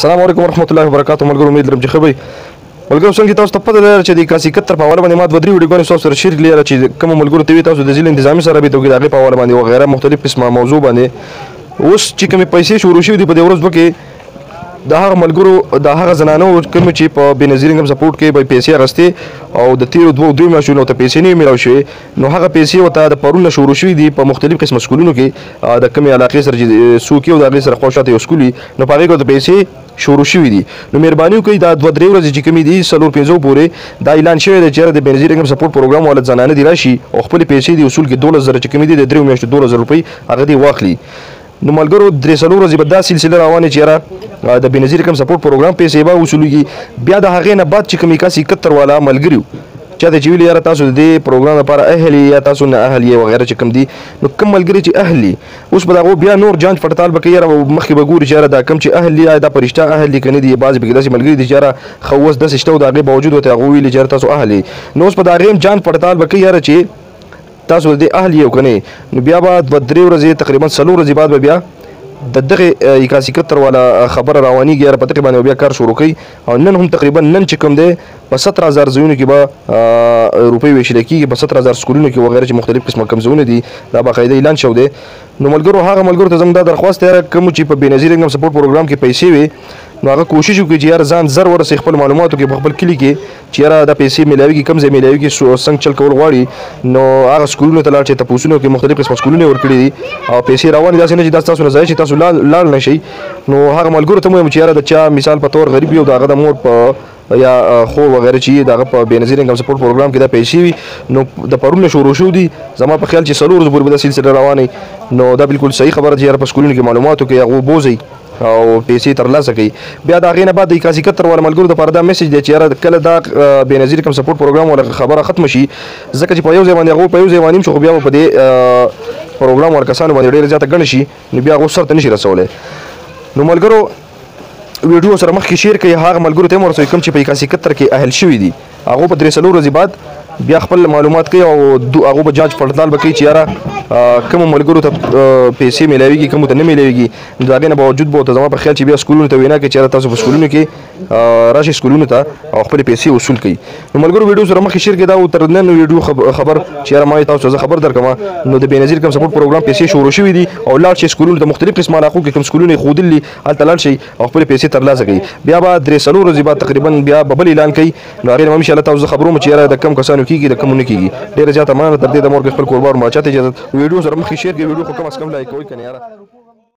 السلام علیکم ورحمۃ اللہ وبرکاتہ. ملګرو امید لرم چې ښه وئ. ملګرو څنګه تاسو ته پته ده چې د 81 په حواله باندې ما دوه درې ویډیوګانې ستاسو سره شریک کړي چې کومو ملګرو ته وي تاسو د ضلع انتظامي سره رابطه وکړئ د هغې په حواله باندې وغیره مختلف قسمه موضوع باندې. اوس چې کومې پیسې شروع شوي دي په دې ورځو کې د هغه ملګرو د هغه زنانو کوم چې په بېنظیر انکم سپورټ کې به پیسې اخیستې او د تېرو دوه میاشتو ته پیسې نه وي میلاو شوې نو هغه پیسې ورته د پرون نه شروع شوي دي په مختلف قسمه سکولونو کې د کومې علاقې سره چې څوک یې او د هغې سره خواشاته یو سکول وي نو په هغې کې ورته پیسې شروع شوي دي. نو مهرباني وکړئ دا دوه درې ورځې چې کومې دي 4-5 پورې دا اعلان شوی دی چې د بېنظیر انکم سپورټ پروګرام والا زنانه دي راشي او خپلې پیسې دي اصول کې 12,000 چې کومې دي د 3 میاشتو 12,000 روپۍ هغه دي واخلي. نو ملګرو 3 ورځې به دا سلسله روانه چې یاره د بېنظیر انکم سپورټ پروګرام پیسې به وصولېږي. بیا د هغې نه بعد چې کوم 71 والا ملګري چا ته چې ویلي یاره تاسو د دې پروګرام لپاره اهل یې یا تاسو نه اهل یې وغیره چې کوم دي نو کوم ملګري چې اهل دي اوس به د هغو بیا نور جانچ پړتال به کوي یاره مخکې به ګوري چې یاره دا کوم چې اهل دي دا په رښتیا اهل دي که نه دي بعضې پکې داسې ملګري دي چې یاره ښه اوس داسې شته او د هغې باوجود ورته هغه ویلي چې یاره تاسو اهل یې نو اوس به د هغې هم جانچ پړتال به کوي یاره چې تاسو د دې اهل یې او که نه نو بیا به 2-3 ورځې تقریبا 4 ورځې بعد به بیا د دغه 71 والا خبره روانېږي یاره په دغې باندې بیا کار شروع کوي او نن هم تقریبا نن چې کوم دی په 17,000 ځایونو کې به روپۍ ویشلی کېږي په 17,000 سکولونو کې وغیره چې مختلف قسمه کوم ځایونه دي دا باقاعده اعلان شوی دی. نو ملګرو هغه ملګرو ته زموږ دا درخواست دی کوم چې په بېنظیر انکم سپورټ پروګرام کې پیسې وي نو هغه کوشش وکړي چې یاره ځان زر ورسوي خپل معلوماتو کې په خپل کلي کې چې یاره دا پیسې میلاویږي کوم ځای میلاویږي څنګه چل کول غواړي نو هغه سکولونو ته لاړ چې تپوسونه وکړي مختلف قسمه سکولونه یې ورکړي دي او پیسې روانې داسې نه چې دا ستاسو نه ضایع شي تاسو لاړ نه شئ. نو هغه ملګرو ته مو وایم چې یاره د چا مثال په طور غریب وي او د هغه د مور په یا خور وغیره چې دغه په بېنظیر انکم سپورټ پروګرام کې دا پیسې وي نو د پرون نه شروع شوي دي زما په خیال چې 4 ورځې پورې به دا سلسله روانه نو دا بالکل صحیح خبره چې یاره په سکولونو کې معلوماتو کې هغو بوځئ او پیسې ترلاسه کوي. بیا د هغې نه بعد د 71 والا ملګرو دپاره دا میسج دی چې یاره کله دا بېنظیر انکم سپورټ پروګرام والا خبره ختمه شي ځکه چې په یو ځای باندې هغو په یو ځای باندې شو خو بیا به په دې پروګرام والا کسانو باندې ډېره زیاته ګڼه شي نو بیا هغو سر ته نه شي رسولی. نو ملګرو ویډیو سره مخکې شیر کوي هغه ملګرو ته هم ورسوي کوم چې په 71 کې اهل شوي دي هغو په 3 ورځې بعد بیا خپل معلومات کوي او هغو به جانچ پړتال به کوي چې یاره کومو ملګرو ته پیسې میلاویږي کومو ته نه میلاویږي نو د هغې نه باوجود به ورته زما په خیال چې بیا سکولونو ته وینا کوي چې یاره تاسو په سکولونو کې راشئ سکولونو ته او خپلې پیسې وصول کوي. نو ملګرو ویډیو سره مخکې شیر کوي دا تر نن ویډیو خبر چې یاره ما تاسو زه خبر درکړم نو د بېنظیر انکم سپورټ پروګرام پیسې شروع شوي دي او لاړ شئ سکولونو ته مختلف قسمه علاقو کې کوم سکولونه یې ښودلي هلته لاړ شئ او خپلې پیسې ترلاسه کوي. بیا به 3 ورځې بعد تقریبا بیا به بل اعلان کوي نو هغې نه به انشاءالله تاسو زه خبروم چې یاره د کم کسانو کېږي د کمو نه کېږي. ډېره زیاته مننه تر دې د مور کې خپل کوربار ما چاته اجازه ویډیو سره مخکې شیر کړئ ویډیو خو کم از کم لایک کوئ که نه یاره